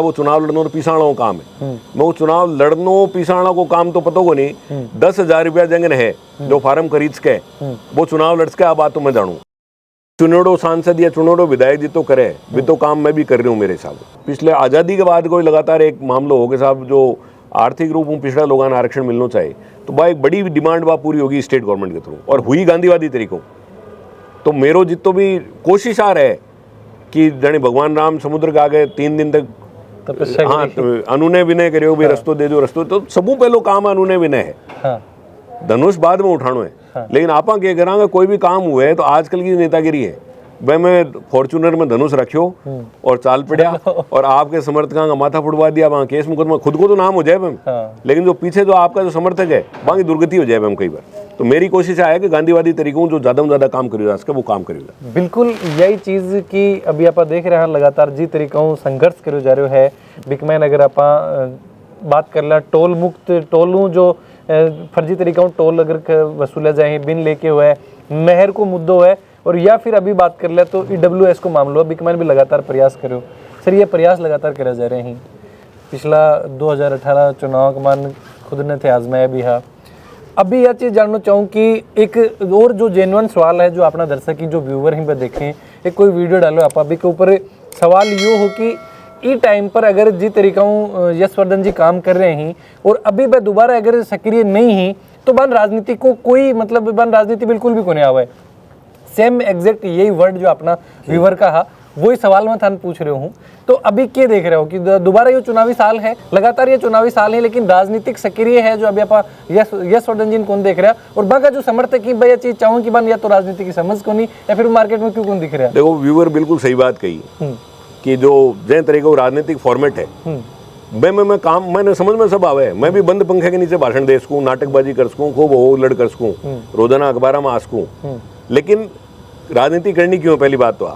वो चुनाव लड़नो तो पीसाणो को काम है। मैं वो चुनाव लड़नो पीसाणो को काम तो पतो को नहीं। 10,000 रुपया जंगन है जो फार्म खरीद के वो चुनाव लड़ के, आ बात तो मैं जानू। चुनेड़ो सांसद या चुनेड़ो विधायक जी तो करे भी तो काम मैं भी कर रही हूँ मेरे हिसाब। पिछले आज़ादी के बाद कोई लगातार एक मामला हो गया साहब, जो आर्थिक रूप में पिछड़ा लोगों ने आरक्षण मिलना चाहिए, तो भाई एक बड़ी डिमांड बा पूरी होगी स्टेट गवर्नमेंट के थ्रू, और हुई गांधीवादी तरीकों। तो मेरो जितो भी कोशिश आ रहे कि जाने भगवान राम समुद्र के आगे 3 दिन तक हाँ अनुनय विनय करियो भी रस्तो दे दो रस्तो, तो सबू पहलो काम अनुनय विनय है। हाँ। धनुष बाद में उठानो है। हाँ। लेकिन आपा क्या करांगे, कोई भी काम हुए है तो आजकल की नेतागिरी है भाई, मैं फॉर्चूनर में धनुष रखियो और चाल पड़ा और आपके समर्थकों का माथा फुड़वा दिया, वहाँ केस मुकदमा, खुद को तो नाम हो जाए मैम। हाँ। लेकिन जो पीछे जो आपका जो समर्थक है वहाँ की दुर्गति हो जाए मैम कई बार। तो मेरी कोशिश है कि गांधीवादी तरीकों जो ज़्यादा से ज़्यादा काम करिएगा इसका वो काम करिएगा। बिल्कुल यही चीज़ की अभी आप देख रहे हैं लगातार जी तरीकों संघर्ष करो जा रहे है। बिकमैन अगर आप बात कर ला टोल मुक्त टोलू जो फर्जी तरीकों टोल अगर वसूले जाए बिन लेके हुए मेहर को मुद्दों है, और या फिर अभी बात कर ले तो EWS को मामलो बिकमैन भी लगातार प्रयास करो। सर ये प्रयास लगातार करे जा रहे हैं। पिछला 2018 चुनाव का मान खुद ने थे आजमाया भी है। अभी यह चीज़ जानना चाहूँ कि एक और जो जेन्युइन सवाल है जो अपना दर्शक की जो व्यूवर हैं देखें, एक कोई वीडियो डालो आप अभी के ऊपर सवाल यूँ हो कि ई टाइम पर अगर जी तरीक़ों यशवर्धन जी काम कर रहे हैं और अभी वह दोबारा अगर सक्रिय नहीं ही तो बन राजनीति को कोई मतलब बन राजनीति बिल्कुल भी को नहीं आवा है। सेम एग्जैक्ट यही वर्ड जो अपना व्यूवर का है वही सवाल मैं थान पूछ रहा हूँ। तो अभी क्या देख रहे हो कि दोबारा ये चुनावी साल है, लगातार ये चुनावी साल है, लेकिन राजनीतिक सक्रिय है जो अभी आप यशवर्धन जी कौन देख रहा है, और बाका जो समर्थक की भाई चीज चाहूँ कि बन या तो राजनीति की समझ को नहीं या फिर मार्केट में क्यों कौन दिख रहा है। देखो व्यूवर बिल्कुल सही बात कही कि जो जै तरीके राजनीतिक फॉर्मेट है मैं काम मैंने समझ में सब आवे, मैं भी बंद पंखे के नीचे भाषण दे सकूँ, नाटकबाजी कर सकूँ, खूब हो लड़ कर सकूँ, रोजाना अखबार में आ सकूँ, लेकिन राजनीति करनी क्यों? पहली बात तो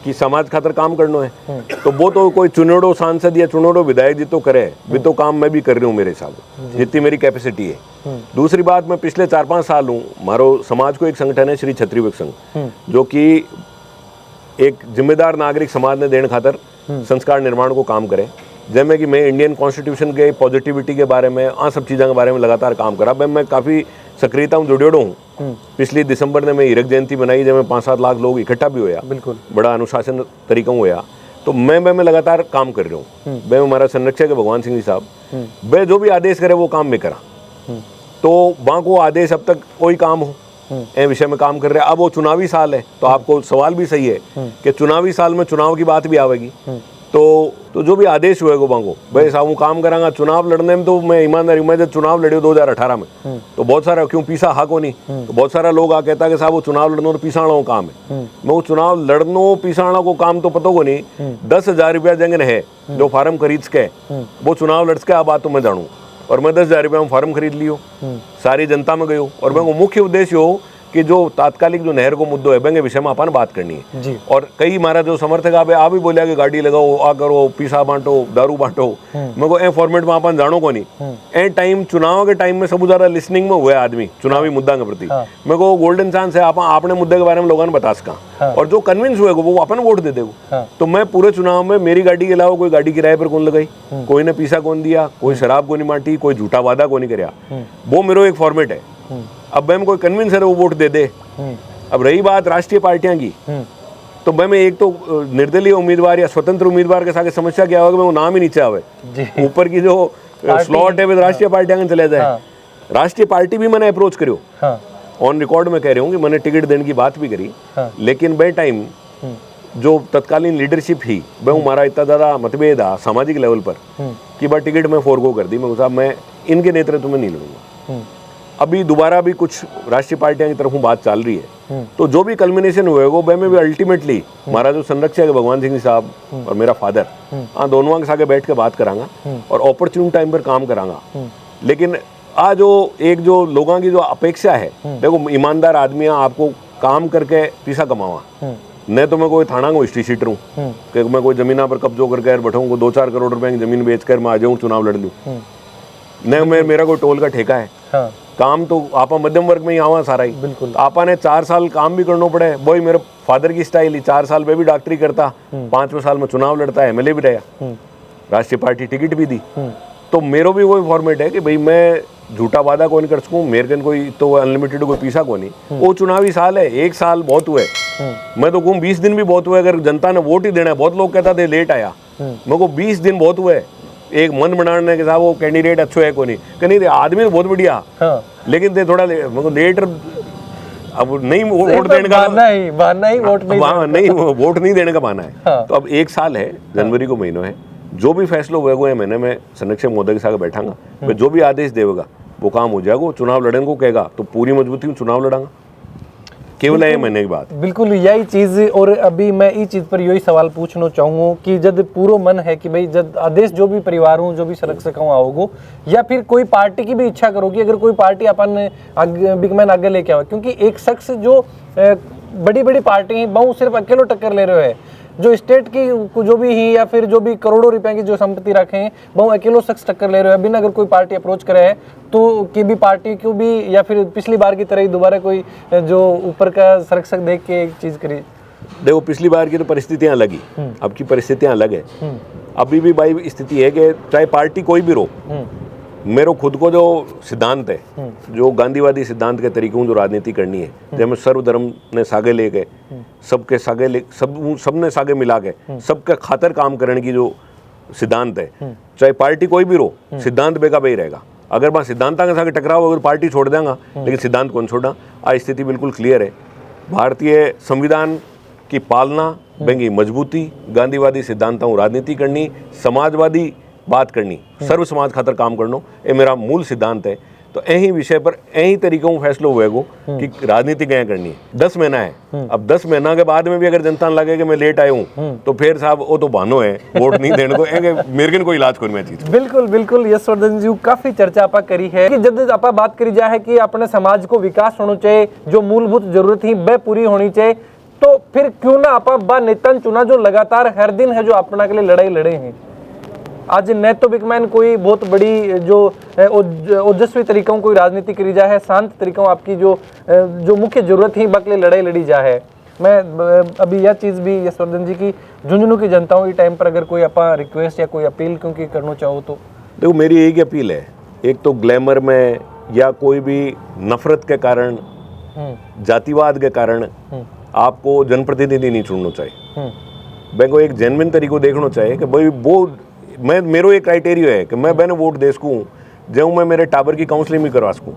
कि समाज खातर काम करना है, तो वो तो कोई चुनेड़ो सांसद या चुनेड़ो विधायक जी तो करे भी तो काम मैं भी कर रही हूँ मेरे हिसाब जितनी मेरी कैपेसिटी है। दूसरी बात, मैं पिछले 4-5 साल हूँ, मारो समाज को एक संगठन है श्री छत्री विवेक संघ, जो कि एक जिम्मेदार नागरिक समाज ने देने खातर संस्कार निर्माण को काम करे, जैमें कि मैं इंडियन कॉन्स्टिट्यूशन के पॉजिटिविटी के बारे में आ सब चीज़ों के बारे में लगातार काम करा। मैं काफ़ी सक्रियता में जुड़ेड़ो हूँ। पिछली दिसंबर ने मैं हीरक जयंती बनाई जब 5-7 लाख लोग इकट्ठा भी होया, बिल्कुल बड़ा अनुशासन तरीका होया। तो मैं लगातार काम कर रहा हूँ। मैं हमारा संरक्षक है भगवान सिंह जी साहब, वे जो भी आदेश करे वो काम में करा, तो वहाँ को आदेश अब तक कोई काम हो ए विषय में काम कर रहे हैं। अब वो चुनावी साल है तो आपको सवाल भी सही है कि चुनावी साल में चुनाव की बात भी आवेगी, तो जो भी आदेश हुए बांगो भाई साहब वो काम करांगा। चुनाव लड़ने में तो मैं ईमानदारी में जब चुनाव लड़े 2018 में तो बहुत सारा क्यों पीसा हा को नहीं, तो बहुत सारा लोग आ कहता कि साहब वो चुनाव लड़नो तो पीसाणो को काम है। मैं वो चुनाव लड़नो पीसाणो को काम तो पतो को नहीं। 10,000 रुपया जंगन है जो फार्म खरीद के वो चुनाव लड़ के, आ बात तो मैं जानू। और मैं 10,000 रुपया में फार्म खरीद लियो, सारी जनता में गयो, और मैं मुख्य उद्देश्य हो कि जो तात्कालिक जो नहर को मुद्दों है बेंगे विषय में अपन बात करनी है जी। और कई हमारा जो समर्थक आ भी बोलिया कि गाड़ी लगाओ, आ करो, पीसा बांटो, दारू बांटो, मैं को ए फॉर्मेट में अपन जानो को नहीं। ए टाइम चुनाव के टाइम में सब ज्यादा लिसनिंग में हुआ आदमी चुनावी मुद्दा के प्रति। मेरे को गोल्डन चांस है आपने मुद्दे के बारे में लोगों ने बता सका, और जो कन्विंस हुए वो अपन वोट दे देगा। तो मैं पूरे चुनाव में मेरी गाड़ी के अलावा कोई गाड़ी किराए पर कौन लगाई, कोई ने पीसा कौन दिया, कोई शराब को नहीं माटी, कोई झूठा वादा को नहीं कराया, वो मेरा एक फॉर्मेट है। अब मैं कोई कन्विंस है वो वोट दे दे। अब रही बात राष्ट्रीय पार्टियां की, तो मैं एक तो निर्दलीय उम्मीदवार या स्वतंत्र उम्मीदवार के साथ समस्या क्या होगा, मैं वो नाम ही नीचे आवे, ऊपर की जो स्लॉट है वो राष्ट्रीय पार्टियां चले जाए। राष्ट्रीय पार्टी भी मैंने अप्रोच करो, ऑन रिकॉर्ड में कह रही हूँ कि मैंने टिकट देने की बात भी करी, लेकिन बे टाइम जो तत्कालीन लीडरशिप ही वह हमारा इतना ज़्यादा मतभेद आ सामाजिक लेवल पर कि बार टिकट में फोरगो कर दी। मैं साहब मैं इनके नेतृत्व में नहीं लड़ूंगा। अभी दोबारा भी कुछ राष्ट्रीय पार्टियों की तरफ बात चल रही है, तो जो भी कल्मिनेशन हुए वो मैं भी अल्टीमेटली हमारा जो संरक्षक है भगवान सिंह साहब और मेरा फादर, हाँ दोनों के साथ बैठ के बात करांगा और अपॉर्चुनिटी टाइम पर काम करांगा। लेकिन आज जो लोगों की जो अपेक्षा है, देखो ईमानदार आदमी आपको काम करके पैसा कमावा, नहीं तो मैं कोई थाना को हिस्ट्री शीटर हूँ कि मैं कोई जमीना पर कब्जो करके बैठाऊँ, 2-4 करोड़ रुपए की जमीन बेचकर मैं आ जाऊँ चुनाव लड़ लूँ, नहीं मेरा कोई टोल का ठेका है। काम तो आपा मध्यम वर्ग में ही आवा सारा ही, बिल्कुल आपा ने 4 साल काम भी करना पड़े। वही मेरे फादर की स्टाइल ही, 4 साल में भी डॉक्टरी करता, 5वें साल में चुनाव लड़ता है, MLA भी रहा। राष्ट्रीय पार्टी टिकट भी दी। तो मेरो भी वही फॉर्मेट है कि भाई मैं झूठा वादा कौन कर सकूँ, मेरे कन कोई तो अनलिमिटेड कोई पीसा को नहीं। वो चुनावी साल है, 1 साल बहुत हुए, मैं तो कहूँ 20 दिन भी बहुत हुए। अगर जनता ने वोट ही देना है, बहुत लोग कहता थे लेट आया, मेरे को 20 दिन बहुत हुए एक मन बनाने के साथ वो कैंडिडेट अच्छो है को नहीं आदमी तो बहुत बढ़िया, लेकिन थे थोड़ा मेरे को लेट अब नहीं वोट देने का बहाना ही वोट नहीं देने का बहाना है। तो अब 1 साल है, जनवरी को महीनों है, जो भी फैसला हुए महीने में संरक्षक महोदय के साथ बैठांगा, मैं जो भी आदेश देगा वो काम हो जाएगा। चुनाव लड़ने को कहेगा तो पूरी मजबूती में चुनाव लड़ांगा, केवल 1 महीने की बात। बिल्कुल यही चीज। और अभी मैं इस चीज पर यही सवाल पूछना चाहूँगा कि जब पूरा मन है कि भाई जब आदेश जो भी परिवार हूँ जो भी संरक्षक आओगो, या फिर कोई पार्टी की भी इच्छा करोगी, अगर कोई पार्टी अपन बिगमैन आगे लेके आओ, क्योंकि एक शख्स जो बड़ी बड़ी पार्टी है बहु सिर्फ अकेलो टक्कर ले रहे है, जो स्टेट की जो भी ही या फिर जो भी करोड़ों रुपए की जो संपत्ति रखे हैं बहु अकेलो शख्स टक्कर ले रहे हैं। बिना अगर कोई पार्टी अप्रोच करे है तो कि भी पार्टी को भी, या फिर पिछली बार की तरह ही दोबारा कोई जो ऊपर का संरक्षक देख के एक चीज करी। देखो पिछली बार की तो परिस्थितियां अलग ही, अब की परिस्थितियां अलग है। अभी भी भाई स्थिति है कि चाहे पार्टी कोई भी रो, मेरे खुद को जो सिद्धांत है, जो गांधीवादी सिद्धांत के तरीकों जो राजनीति करनी है, जब सर्वधर्म ने सागे लेके सबके सागे सबने सागे मिला के सबके खातर काम करने की जो सिद्धांत है, चाहे पार्टी कोई भी रो, सिद्धांत बेका बे ही रहेगा। अगर मैं सिद्धांत के साथ टकराव अगर पार्टी छोड़ देंगा, लेकिन सिद्धांत कौन छोड़ा। आज स्थिति बिल्कुल क्लियर है। भारतीय संविधान की पालना, बेंगी मजबूती, गांधीवादी सिद्धांतों राजनीति करनी, समाजवादी बात करनी, सर्व समाज खातर काम करनो, ये मेरा मूल सिद्धांत है। तो यही विषय पर यही तरीकों फैसलो हुए को कि राजनीति क्या करनी है। 10 महीना है, अब 10 महीना के बाद में भी अगर जनता लगे कि मैं लेट आया हूँ, तो फिर साहब वो तो बहानो है वोट नहीं देने को, मेरे को कोई इलाज करो मैं चीज। बिल्कुल बिल्कुल यशवर्धन जी, काफी चर्चा आपा करी है कि जब आपा बात करी जाए कि अपने समाज को विकास होना चाहिए, जो मूलभूत जरूरत ही वह पूरी होनी चाहिए, तो फिर क्यों ना आपा बा नेता चुना जो लगातार हर दिन है जो अपना के लिए लड़ाई लड़े हैं। आज न तो बिगमैन कोई बहुत बड़ी जो ओजस्वी तरीकों कोई राजनीति करी जाए है, शांत तरीकों आपकी जो मुख्य जरूरत ही बकले लड़ाई लड़ी जा है। मैं अभी यह चीज़ भी यशवर्धन जी की झुंझुनू की जनताओं की टाइम पर अगर कोई अपा रिक्वेस्ट या कोई अपील क्योंकि करना चाहो तो देखो मेरी एक अपील है, एक तो ग्लैमर में या कोई भी नफरत के कारण, जातिवाद के कारण आपको जनप्रतिनिधि नहीं चुनना चाहिए। बैंक को एक जेन्युइन तरीको देखना चाहिए कि भाई वो मैं मेरो एक क्राइटेरिया है कि मैं बहन वोट दे सकूँ जो मैं मेरे टाबर की काउंसलिंग भी करवा सकूँ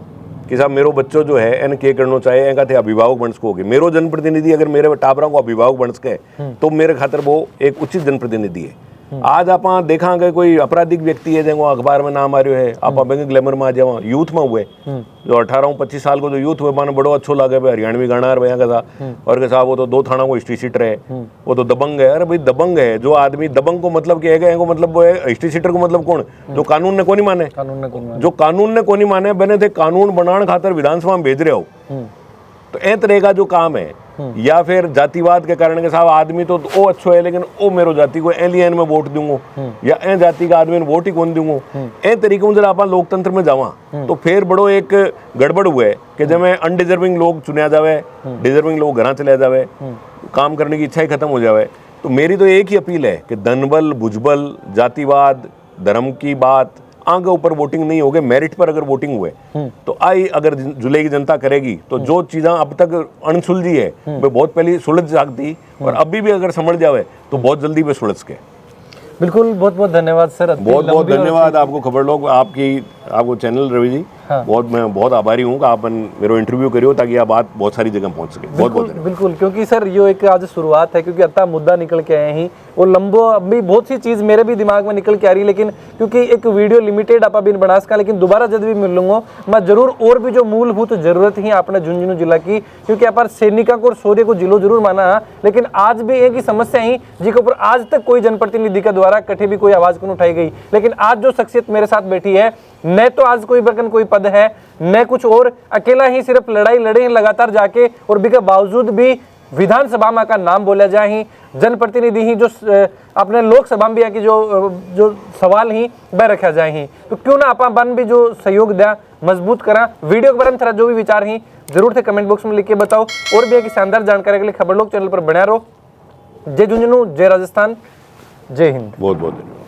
कि साहब मेरो बच्चों जो है एन के करना चाहिए, एका थे अभिभावक बन सकोगे। मेरो जनप्रतिनिधि अगर मेरे टाबरों को अभिभावक बन सके तो मेरे खातर वो एक उचित जनप्रतिनिधि है। आज आप देखा गए कोई आपराधिक व्यक्ति है जो अखबार में नाम आ रहा है, आप बैंक ग्लैमर में आ जाओ, यूथ में हुए जो 18-25 साल को जो यूथ हुए माने बड़ो अच्छो लगे भाई हरियाणवी गाना भैया का था, और के साहब वो तो 2 थाना को हिस्ट्री सीटर है, वो तो दबंग है। अरे भाई दबंग है जो आदमी, दबंग को मतलब क्या है, को मतलब वो है हिस्ट्री सीटर को मतलब कौन, जो कानून ने को नहीं माने, जो कानून ने को नहीं माने बने थे कानून बनाने खातर विधानसभा में भेज रहे हो, तो ए तरह का जो काम है। या फिर जातिवाद के कारण के साहब आदमी तो वो अच्छो है लेकिन वो मेरो जाति को एलियन में वोट दूंगा, या ए जाति का आदमी वोट ही कौन दूंगा, ए तरीकों जरा आप लोकतंत्र में जावा तो फिर बड़ो एक गड़बड़ हुए कि जब मैं अनडिजर्विंग लोग चुनिया जावे, डिजर्विंग लोग घर चले जावे, काम करने की इच्छा ही खत्म हो जावे। तो मेरी तो एक ही अपील है कि धनबल, भुजबल, जातिवाद, धर्म की बात आगे ऊपर वोटिंग नहीं होगी, मेरिट पर अगर वोटिंग हुए तो आई अगर जुलाई की जनता करेगी तो जो चीज़ें अब तक अनसुलझी है वो बहुत पहले सुलझ जाती, और अभी भी अगर समझ जावे तो बहुत जल्दी पे सुलझ के। बिल्कुल, बहुत बहुत धन्यवाद सर, बहुत बहुत धन्यवाद आपको खबर लोग, आपको चैनल रवि जी। हाँ। मैं बहुत आभारी हूँ कि आप मेरे इंटरव्यू करियो ताकि आप बात बहुत सारी जगह पहुँच सके। बहुत बहुत बिल्कुल, क्योंकि सर ये एक आज शुरुआत है, क्योंकि अत्ता मुद्दा निकल के आए ही वो लंबो अभी बहुत सी चीज़ मेरे भी दिमाग में निकल के आ रही, लेकिन क्योंकि एक वीडियो लिमिटेड आप अभी बना सका, लेकिन दोबारा जब भी मिलूंगा मैं जरूर और भी जो मूलभूत जरूरत ही अपने झुंझुनू जिला की, क्योंकि आप सैनिका को और शौर्य को जिलो जरूर माना, लेकिन आज भी एक ही समस्या ही जिसके ऊपर आज तक कोई जनप्रतिनिधि के द्वारा कभी भी कोई आवाज नहीं उठाई गई। लेकिन आज जो शख्सियत मेरे साथ बैठी है, न तो आज कोई बर्कन कोई पद है न कुछ और, अकेला ही सिर्फ लड़ाई लड़े लगातार जाके, और भी के बावजूद भी विधानसभा में का नाम बोला जाए ही, जनप्रतिनिधि ही जो अपने लोकसभा में भी आके जो सवाल ही वह रखा जाए ही, तो क्यों ना अपन बन भी जो सहयोग दिया मजबूत करा। वीडियो के बारे में थोड़ा जो भी विचार ही जरूर थे कमेंट बॉक्स में लिख के बताओ, और भी एक शानदार जानकारी के लिए खबर लोग चैनल पर बना रहो। जय झुंझुनू, जय राजस्थान, जय हिंद। बहुत बहुत धन्यवाद।